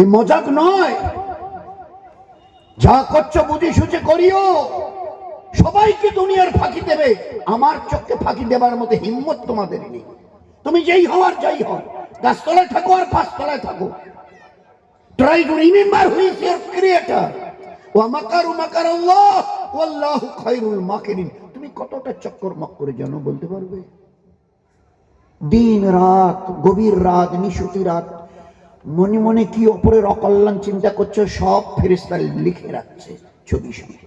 এই মজাক নয়। যা করছো বুঝে সুঝে করিও। সবাইকে দুনিয়ার ফাঁকি দেবে, আমার চোখকে ফাঁকি দেবার মতো হিম্মত তোমাদের নেই। তুমি যেই হও আর যাই হও, গাছতলায় থাকো আর পাঁচতলায় থাকো, try to remember who is your creator. ওয়া মাকারু মাকারাল্লাহ ওয়াল্লাহু খায়রুল মাকিরিন। তুমি কতটা চক্কর মক্করে জানো বলতে পারবে? দিন রাত, গভীর রাত, নিশুতি রাত, মনে মনে কি অপরের অকল্যাণ চিন্তা করছো, সব ফেরেশতা লিখে রাখছে ছবি সঙ্গে।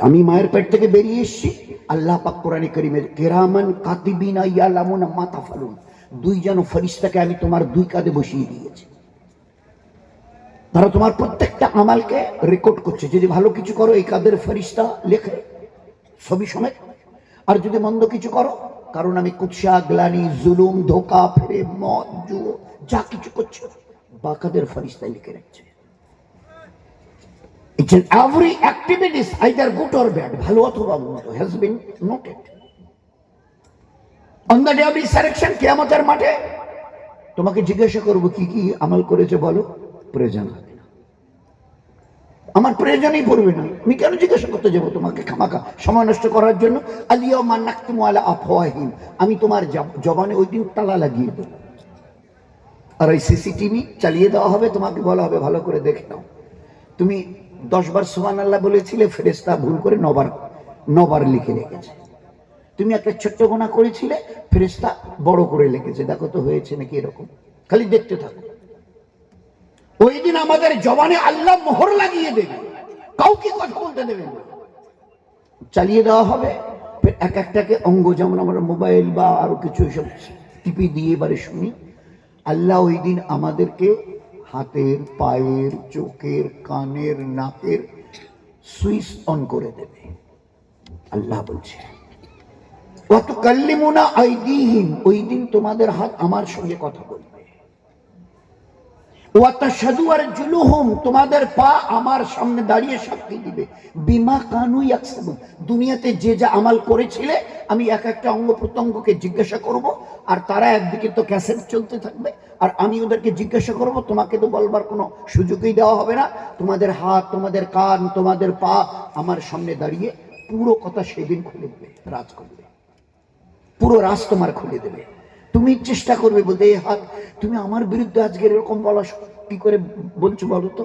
আমি মায়ের পেট থেকে বেরিয়ে এসেছি, আল্লাহ পাক কোরআনে কারীমের কিরামান কাতিবিনা ইয়ালামুনা মা তাফালুন, দুইজন ফেরেশতাকে আমি তোমার দুই কাঁধে বসিয়ে দিয়েছি। তারা তোমার প্রত্যেকটা আমালকে রেকর্ড করছে। যদি ভালো কিছু করো এই কাদের ফেরেশতা লেখে ছবি সমেত, আর যদি মন্দ কিছু করো, কারণ আমি কুৎসা, গ্লানি, জুলুম, ধোকা, ফেরে, মদ, জুয়ো যা কিছু করছো বাকাদের ফেরেশতা লিখে রাখছে। Each and every activity is either good or bad, ভালো অথবা মন্দ, has been noted. On the day of resurrection, কিয়ামতের মাঠে তোমাকে জিজ্ঞাসা করবো কি কি আমল করেছে বলো, প্রয়োজন হবে না, আমার প্রয়োজনই পড়বে না। আমি কেন জিজ্ঞাসা করতে যাবো তোমাকে খামাখা সময় নষ্ট করার জন্য? আলিয়াউমা নাখতিমু আলা আফওয়াহিম, আমি তোমার জবানে ওই দিন তালা লাগিয়ে দেবো। আর ওই সিসিটিভি চালিয়ে দেওয়া হবে, তোমাকে বলা হবে ভালো করে দেখে নাও, তুমি 10 বার সুবহানাল্লাহ বলেছিলে, ফেরেশতা ভুল করে 9 বার লিখে রেখেছে। তুমি একটা ছোট্ট গুনাহ করেছিলে, ফেরেশতা বড় করে লিখেছে, দেখো তো হয়েছে নাকি। এরকম খালি দেখতে থাকো। ওই দিন আমাদের জবানে আল্লাহ মোহর লাগিয়ে দেবে, কাউকে কথা বলতে দেবে না, চালিয়ে দেওয়া হবে। এক একটাকে অঙ্গ, যেমন আমরা মোবাইল বা আরো কিছু এসব টিপি দিয়ে এবারে শুনি, আল্লাহ ওই দিন আমাদেরকে হাতের, পায়ের, চোখের, কানের, নাকের সুইচ অন করে দেবে। আল্লাহ বলছে ওয়াত কাল্লিমুনা আইদিহিম, ওই দিন তোমাদের হাত আমার সঙ্গে কথা বলবে। ওয়াতাশহাদু আরজুলুহুম, তোমাদের পা আমার সামনে দাঁড়িয়ে সাক্ষী দিবে। বিমা কানু ইয়াকসিবুন, দুনিয়াতে যে যা আমাল করেছিলে আমি এক একটা অঙ্গ প্রত্যঙ্গকে জিজ্ঞাসা করব, আর তারা একদিকে তো ক্যাসেট চলতে থাকবে, আর আমি ওদেরকে জিজ্ঞাসা করব, তোমাকে তো বলবার কোনো সুযোগই দেওয়া হবে না। তোমাদের হাত, তোমাদের কান, তোমাদের পা আমার সামনে দাঁড়িয়ে পুরো কথা সেদিন খুলে দেবে, রাজ করবে, পুরো রাজ তোমার খুলে দেবে। তুমি চেষ্টা করবে বলতে, এই হাত তুমি আমার বিরুদ্ধে আজকের এরকম বলা কি করে বলছো বলো তো?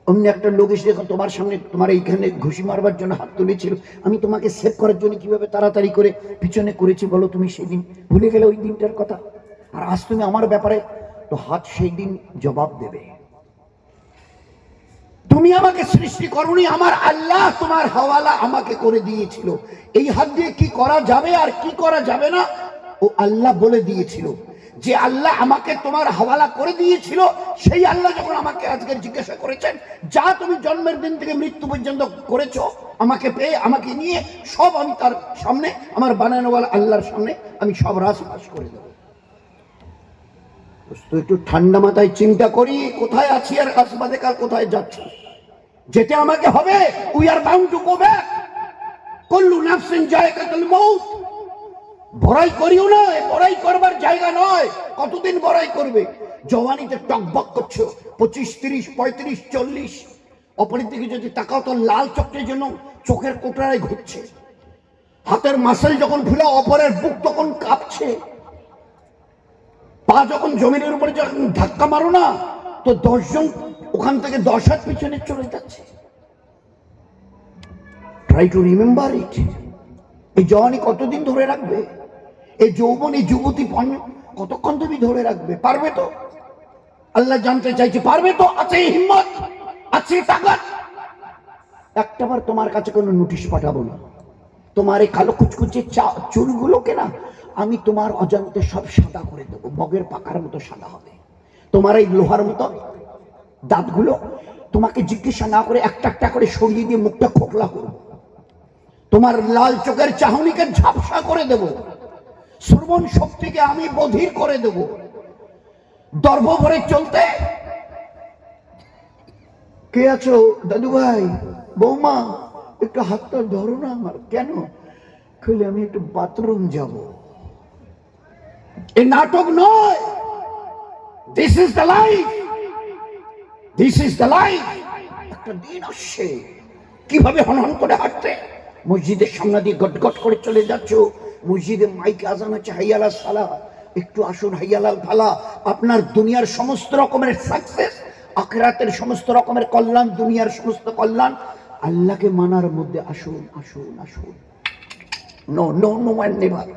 অন্য একটা লোক এসে দেখো তোমার সামনে তোমার এইখানে ঘুষি মারবার জন্য হাত তুলেছিল, আমি তোমাকে সেভ করার জন্য কিভাবে তাড়াতাড়ি করে পিছনে করেছি বলো? তুমি সেদিন ভুলে গেলে ওই দিনটার কথা, আর আজ তুমি আমার ব্যাপারে তো হাত সেই দিন জবাব দেবে। তুমি আমাকে সৃষ্টি করোনি, আমার আল্লাহ তোমার হাওয়ালা আমাকে করে দিয়েছিল। এই হাত দিয়ে কি করা যাবে আর কি করা যাবে না ও আল্লাহ বলে দিয়েছিল। যে আল্লাহ আমাকে তোমার হাওয়ালা করে দিয়েছিল, সেই আল্লাহ যখন আমাকে আজকে জিজ্ঞাসা করেছেন, যা তুমি জন্মের দিন থেকে মৃত্যু পর্যন্ত করেছো আমাকে পেয়ে, আমাকে নিয়ে, সব আমি তার সামনে, আমার বানানোওয়ালা আল্লাহর সামনে আমি সব রাজ ফাঁস করে দেবো। একটু ঠান্ডা মাথায় চিন্তা করি, কোথায় আছি আর আসবাদে কাল কোথায় যাচ্ছি। যেতে আমাকে হবে, we are bound to go back. কুল্লু নাফসিন যায়কাতুল মউত। বড়াই করিও না, বড়াই করবার জায়গা নয়। কতদিন বড়াই করবে? জওয়ানিতে টকবক করছো, 25, 30, 35, 40, অপরের দিকে যদি তাকাও তো লাল চক্রের জন্য চোখের কোটরায় ঘুরছে। হাতের মাসেল যখন ফুলে, অপরের বুক তখন কাঁপছে। পা যখন জমিনের উপরে যখন ধাক্কা মারো না, তো 10 জন ওখান থেকে 10 হাত পিছনে চলে যাচ্ছে। Try to remember it. এই জওয়ানি কতদিন ধরে রাখবে? এই যৌবন, এই যুবতী কতক্ষণ তুমি ধরে রাখবে? পারবে তো? আল্লাহ জানতে চাইছে, পারবে তো? আছে হিম্মত, আছে তাকাত? একটাবার তোমার কাছে কোনো নোটিশ পাঠাবো না। তোমার এই কালো কুচকুচে চুলগুলোকে না আমি তোমার অজান্তে সব সাদা করে দেবো, বগের পাকার মতো সাদা হবে। তোমার এই লোহার মতো দাঁতগুলো তোমাকে জিজ্ঞাসা না করে একটা একটা করে সরিয়ে দিয়ে মুখটা খোকলা করবো। তোমার লাল চোখের চাহনিকে ঝাপসা করে দেব, শ্রবণ শক্তিকে আমি বধির করে দেব। দর্ভ ভরে চলতে, কে আছো দাদু ভাই, বৌমা, একটু হাতটা ধরো না আমার। কেন? খেলে আমি একটু বাথরুম যাব। এ নাটক নয়। This is the life, this is the life. একটা দিন আসছে, কিভাবে হনহন করে হাঁটতে, মসজিদের সামনে দিয়ে গটগট করে চলে যাচ্ছ, মসজিদে মাইকে আজান হচ্ছে হাইয়ালা সালা, একটু আসুন হাইয়ালাল ফালা। আপনার দুনিয়ার সমস্ত রকমের সাকসেস, আখিরাতের সমস্ত রকমের কল্যাণ, দুনিয়ার সমস্ত কল্যাণ আল্লাহকে মানার মধ্যে। আসুন আসুন আসুন। No no no and never.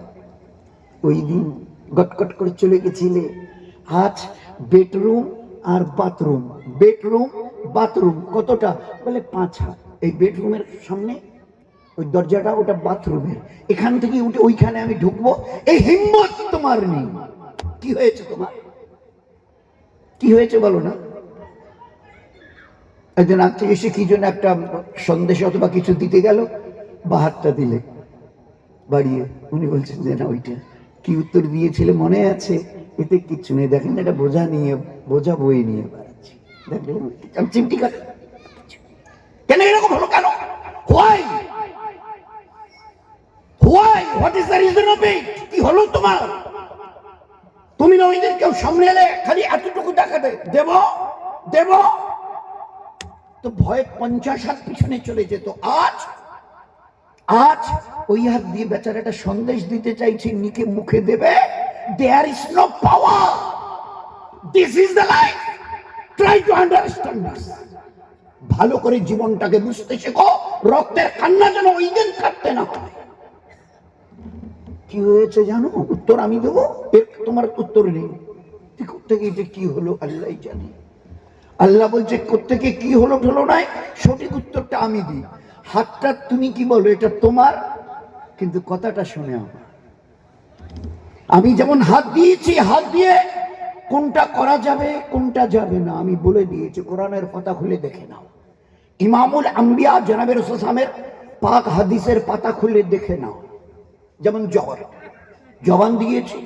ওই দিন গটগট করে চলে গেছিলে, আজ বেডরুম আর বাথরুম, বেডরুম বাথরুম কতটা, বলে 5 হাত। এই বেডরুমের সামনে ওই দরজাটা, ওটা বাথরুমের, এখান থেকে উঠে ওইখানে আমি ঢুকবো, এই হিম্মত তোমার নেই। কি হয়েছে তোমার, কি হয়েছে বলো না? একজন আগ থেকে এসে কি জন্য একটা সন্দেশ অথবা কিছু দিতে গেল, বাহাতটা দিলে বাড়িয়ে, উনি বলছেন যে না ওইটা কি উত্তর দিয়েছিল মনে আছে, এতে কিচ্ছু নেই, দেখেন এটা বোঝা নিয়ে, বোঝা বই নিয়ে বেড়াচ্ছি, দেখলেন চিমটি কাটে। কেন এরকম হলো, কেন, why why, what is the reason of it? কি হলো তোমার? তুমি না ওই দিন কেউ সামনে এলে খালি এতটুকু দেখাতে, দেব দেব, তো ভয়ে 50 হাত পিছনে চলে যেত। আজ আজ ওই হাত দিয়ে বেচারাটা সন্দেশ দিতে চাইছে, নিকে মুখে দেবে। There is no power, this is the life, try to understand this. ভালো করে জীবনটাকে বুঝতে শেখো, রক্তের কান্না যেন ওই দিন কাটতে না হয়। কি হয়েছে জানো, উত্তর আমি দেবো, তোমার উত্তর নেই। কোথেকে এটা কি হলো আল্লাহ জানে। আল্লাহ বলছে কোথেকে কি হলো ঢলো নাই, সঠিক উত্তরটা আমি দিই। হাতটা তুমি কি বলো, এটা তোমার, কিন্তু কথাটা শুনে আমার। আমি যেমন হাত দিয়েছি, হাত দিয়ে কোনটা করা যাবে কোনটা যাবে না আমি বলে দিয়েছি। কোরআনের পাতা খুলে দেখে নাও, ইমামুল আম্বিয়া জনাবে রাসূল সাল্লাল্লাহু আলাইহি ওয়াসাল্লামের পাক হাদিসের পাতা খুলে দেখে নাও। যেমন জবান দিয়েছি,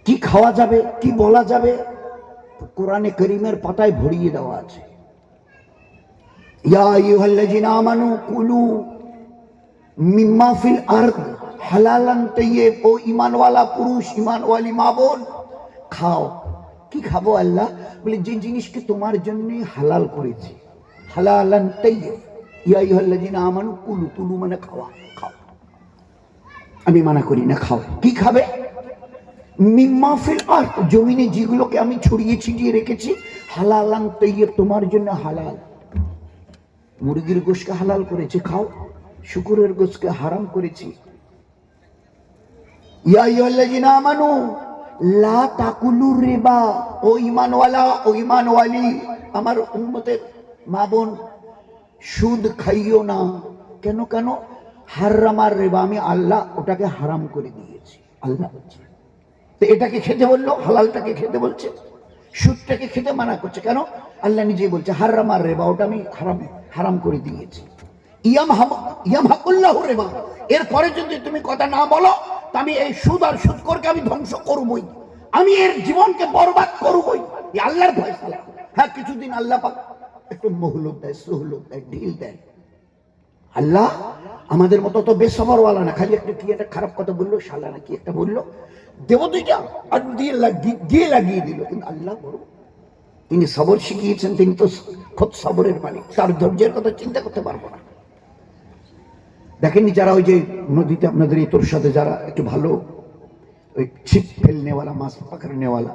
কি খাওয়া যাবে কি বলা যাবে, কোরআনে কারীমের পাতায় ভরিয়ে দেওয়া আছে। ইয়া আইয়ুহাল্লাযিনা আমানু কুলু মিম্মা ফিল আরদ হালালান তাইয়্যিব। ও ঈমানওয়ালা পুরুষ, ঈমানওয়ালি মা বোন, খাও। কি খাবো আল্লাহ বলে, যে জিনিসকে তোমার জন্য হালাল করেছি, হালালান তাইয়্যিব। ইয়া আইয়ুহাল্লাযিনা আমানু কুলু, কুলু মানে খাওয়া, খাও, আমি মানা করি না, খাও। কি খাবে? মিম্মা ফিল আরদ, জমিনে যেগুলোকে আমি ছড়িয়ে ছিটিয়ে রেখেছি, হালালান তাইয়্যিব, তোমার জন্য হালাল। মুরগির গোশকে হালাল করেছি, খাও। শুকুরের গোশকে হারাম করেছি। ইয়া আইয়ুহাল্লাযিনা আমানু লা তাকুলুর রিবা। ও ঈমানওয়ালা, ও ঈমানওয়ালি আমার উম্মতের মা বোন, সুদ খাইও না। কেন কেন? হারামার রিবা, আমি আল্লাহ ওটাকে হারাম করে দিয়েছি, আল্লাহ বলছে। তো এটাকে খেতে বললো, হালালটাকে খেতে বলছে, সুদটাকে খেতে মানা করছে। কেন? আল্লাহ নিজেই বলছে হারামার রিবা, ওটা আমি হারাম করে দিয়েছি। ইয়ামহাকুল্লাহু রিবা, এরপরে যদি তুমি কথা না বলো, তা আমি এই সুদ আর সুদখোরকে আমি ধ্বংস করবই, আমি এর জীবনকে বরবাদ করবই। এই আল্লাহর ফয়সালা। হ্যাঁ, কিছুদিন আল্লাহ পাক একটু মহলত দেয়, সহলত দেয়, ঢিল দেয়। আল্লাহ আমাদের মতো তো বেসবরওয়ালা না, খালি একটা কি একটা খারাপ কথা বললো, শালা না কি একটা বললো, দেব দুইটা আর দিয়ে লাগিয়ে দিল। কিন্তু আল্লাহ বড়, তিনি সবর শিখিয়েছেন, তিনি তো খুব সবরের মালিক, তার ধৈর্যের কথা চিন্তা করতে পারবো না। দেখেননি যারা ওই যে নদীতে আপনাদের ইতর সাথে যারা একটু ভালো ওই ছিপ ফেলনেওয়ালা, মাছ পাকড়নেওয়ালা,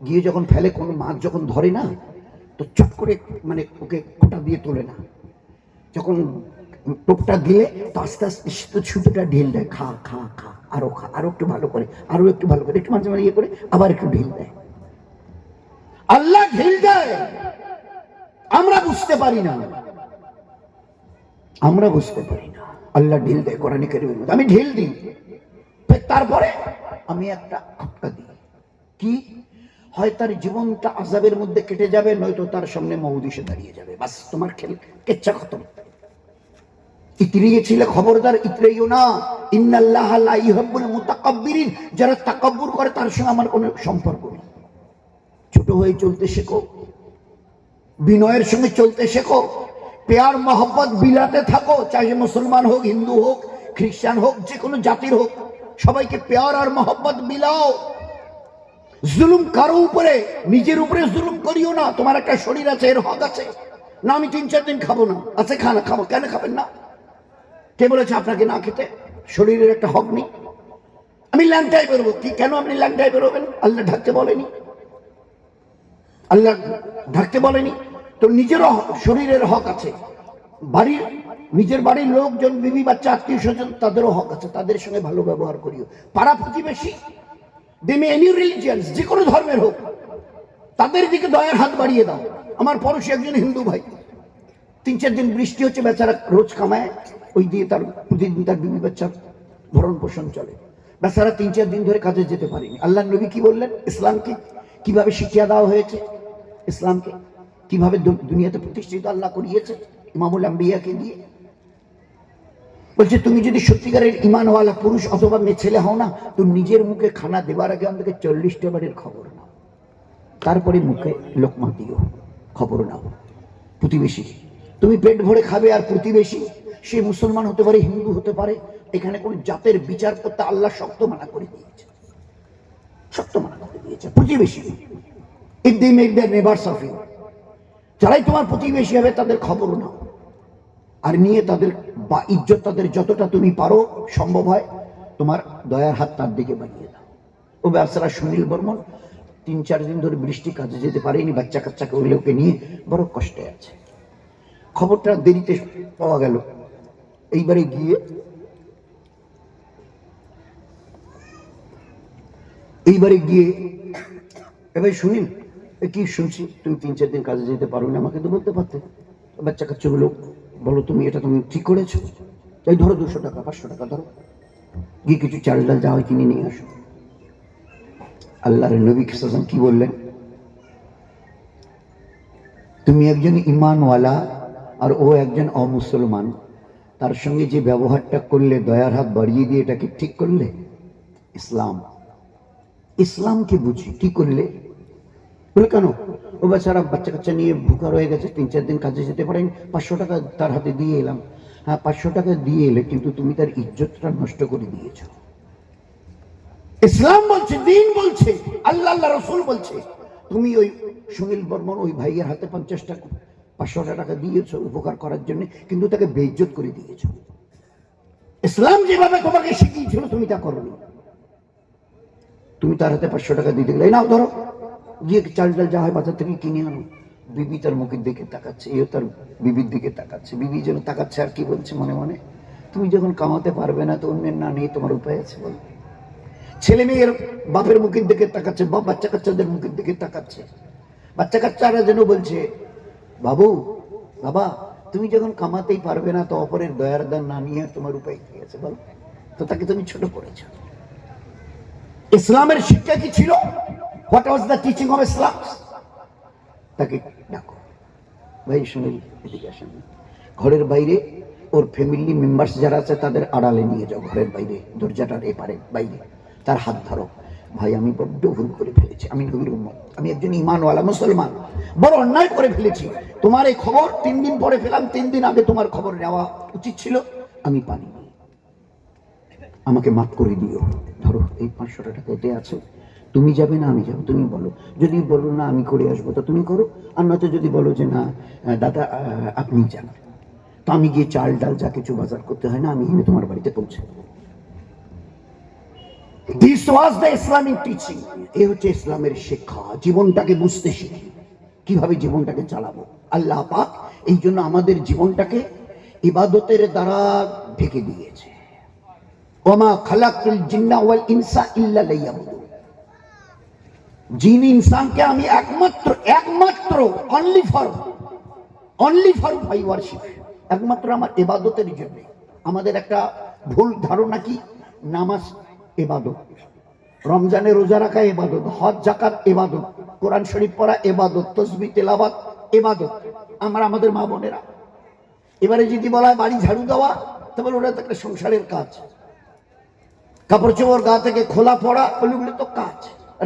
গিয়ে যখন ফেলে, কোনো মাছ যখন ধরে না, তো চট করে মানে ওকে কোটা দিয়ে তোলে না, যখন টোপটা দিলে তো আস্তে আস্তে ছুটোটা ঢিল দেয়, খা খা খা, আরো খা, আরো একটু ভালো করে, আরো একটু ভালো করে, একটু মাঝে মাঝে ইয়ে করে আবার একটু ঢিল দেয়। আল্লাহ ঢিল দেয়, আমরা বুঝতে পারি না, আমরা বুঝতে পারি না। আল্লাহ ঢিল দেয় কোরআনে কারীমের মধ্যে, আমি ঢিল দিই, তারপরে আমি একটা খটকা দিই। কি হয়? তার জীবনটা আযাবের মধ্যে কেটে যাবে, নয়তো তার সামনে মউত এসে দাঁড়িয়ে যাবে, বাস তোমার খেল কেচ্ছা খতম। ইতরিয়েছিলে, খবরদার ইতরাইও না। ইন্নাল্লাহা লা ইউহিব্বুল মুতাকাব্বিরিন, যারা তাকাব্বুর করে তার সঙ্গে আমার কোনো সম্পর্ক নেই। ছোট হয়ে চলতে শেখো, বিনয়ের সঙ্গে চলতে শেখো, প্যার মোহব্বত বিলাতে থাকো। চাहे মুসলমান হোক, হিন্দু হোক, খ্রিস্টান হোক, যে কোনো জাতির হোক, সবাইকে প্যার আর মোহব্বত বিলাও। জুলুম কারো উপরে, নিজের উপরে জুলুম করিও না। তোমার একটা শরীর আছে, এর হক আছে না। আমি 3-4 দিন খাবো না, আছে খানা খাবো, কেন খাবেন না? কে বলেছে আপনাকে না খেতে? শরীরের একটা হক নেই? আমি ল্যাংটাই বেরোবো কি? কেন আপনি ল্যাংটাই বেরোবেন? আল্লাহ ঢাকতে বলেনি, আল্লাহ ঢাকতে বলেনি তো। নিজেরও শরীরের হক আছে, বাড়ির নিজের বাড়ির লোকজন, বিবি বাচ্চা, আত্মীয় স্বজন, তাদেরও হক আছে, তাদের সঙ্গে ভালো ব্যবহার করিও। পাড়া প্রতিবেশী, দেমে এনি রিলিজিয়ান্স, যে কোনো ধর্মের হোক, তাদের দিকে দয়ার হাত বাড়িয়ে দাও। আমার পড়োশী একজন হিন্দু ভাই, 3-4 দিন বৃষ্টি হচ্ছে, বেচারা রোজ কামায়, ওই দিয়ে তার প্রতিদিন তার বিবি বাচ্চার ভরণ পোষণ চলে। বেচারা 3-4 দিন ধরে কাজে যেতে পারেনি। আল্লাহ নবী কি বললেন? ইসলামকে কিভাবে শিক্ষা দেওয়া হয়েছে, ইসলামকে কিভাবে দুনিয়াতে প্রতিষ্ঠিত আল্লাহ করিয়েছে ইমামুল আম্বিয়াকে দিয়ে। বলছে তুমি যদি সত্যিকারের ইমানওয়ালা পুরুষ অথবা মেয়ে ছেলে হও না, তো নিজের মুখে খানা দেবার আগে আমাদেরকে 40টা বারের খবর নাও, তারপরে মুখে লোকমা দিও, খবর নাও। প্রতিবেশী, তুমি পেট ভরে খাবে, আর প্রতিবেশী সে মুসলমান হতে পারে, হিন্দু হতে পারে, এখানে কোন জাতের বিচার করতে আল্লাহ শক্ত মানা করে দিয়েছে, শক্ত মানা করে দিয়েছে। প্রতিবেশী, if they make their neighbours of you, যারাই তোমার প্রতিবেশী হবে তাদের খবর নাও, আর নিয়ে তাদের বা ইজ্জত তাদের যতটা তুমি পারো সম্ভব হয় তোমার দয়ার হাত তার দিকে বাড়িয়ে দাও। ও ব্যবসারা সুনীল বর্মন 3-4 দিন ধরে বৃষ্টি, কাজে যেতে পারেনি, বাচ্চা কাচ্চাকে ওগুলোকে নিয়ে বড় কষ্টে আছে। খবরটা দেরিতে পাওয়া গেল। এইবারে গিয়ে এবার শুনিন, কি শুনছি, তুমি 3-4 দিন কাজে যেতে পারো না, আমাকে তো বলতে পারতে। বাচ্চা কাচ্চাগুলো বলো, তুমি এটা তুমি ঠিক করেছো, এই ধরো 200 টাকা 500 টাকা ধরো, গিয়ে কিছু চাল ডাল যা হয় কিনে নিয়ে আসো। আল্লাহর নবী সাল্লাল্লাহু কি বললেন? তুমি একজন ইমানওয়ালা আর ও একজন অমুসলমান, তার সঙ্গে যে ব্যবহারটা করলে, দয়ার হাত বাড়িয়ে দিয়ে, এটাকে ঠিক করলে? ইসলাম, ইসলামকে বুঝি কি করলে? বলে কেন? ও বেচারা বাচ্চা কাচ্চা নিয়ে ভুকা রয়ে গেছে, 3-4 দিন কাজে যেতে পারেনি, 500 টাকা তার হাতে দিয়ে এলাম। হ্যাঁ, 500 টাকা দিয়ে এলে, কিন্তু তুমি তার ইজ্জতটা নষ্ট করে দিয়েছ। ইসলাম বলছে, দিন বলছে, আল্লাহ রসুল বলছে, তুমি ওই সুনীল বর্মন ওই ভাইয়ের হাতে 50 টাকা 500 টাকা দিয়েছো উপকার করার জন্য, কিন্তু তাকে বেইজ্জত করে দিয়েছো। ইসলাম যেভাবে তোমাকে শিখিয়েছিল তুমি তা করোনি। তুমি তার হাতে 500 টাকা দিতে গেলে, নাও ধরো, গিয়ে চাল ডাল যা হয় বাজার থেকে কিনে আনো। বিবি তার মুখের দিকে তাকাচ্ছে, এও তার বিবির দিকে তাকাচ্ছে। বিবি যেন তাকাচ্ছে আর কি বলছে মনে মনে, তুমি যখন কামাতে পারবে না তো অন্যের না নিয়ে তোমার উপায় আছে বল? ছেলে মেয়ের বাপের মুখের দিকে তাকাচ্ছে, বাপ বাচ্চা কাচ্চাদের মুখের দিকে তাকাচ্ছে। বাচ্চা কাচ্চারা যেন বলছে, বাবু বাবা তুমি যখন কামাতেই পারবে না, তো অপরের দয়ার দান না নিয়ে তোমার উপায় কি আছে বল? তো তাকে তুমি ছোট করেছো। ইসলামের শিক্ষা কি ছিল? What was the teaching of Islam? তাকে ডাকো, ভাই সুনীল এদিকে আসেন। ঘরের বাইরে ওর ফ্যামিলি মেম্বার্স যারা আছে তাদের আড়ালে নিয়ে যাও, ঘরের বাইরে দরজাটার এপারে বাইরে, তার হাত ধরো। ভাই আমি বড্ড ভুল করে ফেলেছি, আমি নবীর উম্মত, আমি একজন ঈমানওয়ালা মুসলমান, বড় অন্যায় করে ফেলেছি। তোমার এই খবর 3 দিন পরে পেলাম, 3 দিন আগে তোমার খবর নেওয়া উচিত ছিল, আমি পারিনি, আমাকে মাফ করে দিও। ধরো এই 500 টাকা এতে আছে, তুমি যাবে না আমি যাবো, তুমি বলো। যদি বলো না আমি করে আসবো, তো তুমি করো। আর নয়তো যদি বলো যে না দাদা আপনি যান, তো আমি গিয়ে চাল ডাল যা কিছু বাজার করতে হয় না, আমি এনে তোমার বাড়িতে পৌঁছে দেবো। This was the Islamic teaching. এই হচ্ছে ইসলামের শিক্ষা। জীবনটাকে বুঝতে শিখি, কিভাবে জীবনটাকে চালাবো। আল্লাহ পাক এই জন্য আমাদের জীবনটাকে ইবাদতের দ্বারা ঢেকে দিয়েছে। ওমা খালাকতুল জিন্না ওয়াল ইনসা ইল্লা লিয়াবুদুন। জিন ইনসানকে আমি একমাত্র অনলি ফর মাই ওয়ারশিপ, একমাত্র আমার ইবাদতের জন্য। আমাদের একটা ভুল ধারণা কি, নামাজ ইবাদত, রমজানে রোজা রাখা ইবাদত, হজ যাকাত ইবাদত, কোরআন শরীফ পড়া ইবাদত, তাসবিহ তেলাওয়াত ইবাদত। আমাদের মা বোনেরা এবারে যদি বলা হয় বাড়ি ঝাড়ু দেওয়া, তবে ওটা তো একটা সংসারের কাজ। কাপড় চোপড় গা থেকে খোলা পড়া, ওগুলো তো কাজ।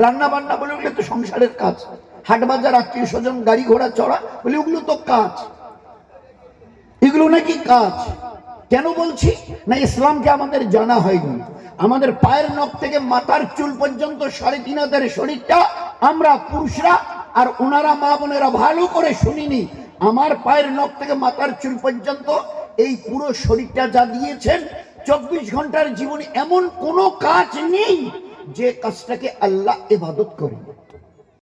রান্না বান্না বলে ওগুলো তো সংসারের কাজ। হাট বাজার, আত্মীয় স্বজন, গাড়ি ঘোড়া চড়া বলে ওগুলো তো কাজ। এগুলো নাকি কাজ? কেন বলছি না, ইসলামকে আমাদের জানা হয়নি। আমাদের পায়ের নখ থেকে মাথার চুল পর্যন্ত 3.5 হাতের শরীরটা আমরা পুরুষরা আর ওনারা মা বোনেরা ভালো করে শুনিনি, আমার পায়ের নখ থেকে মাথার চুল পর্যন্ত এই পুরো শরীরটা যা দিয়েছেন, 24 ঘন্টার জীবনে এমন কোনো কাজ নেই যে কাজটাকে আল্লাহ ইবাদত করে।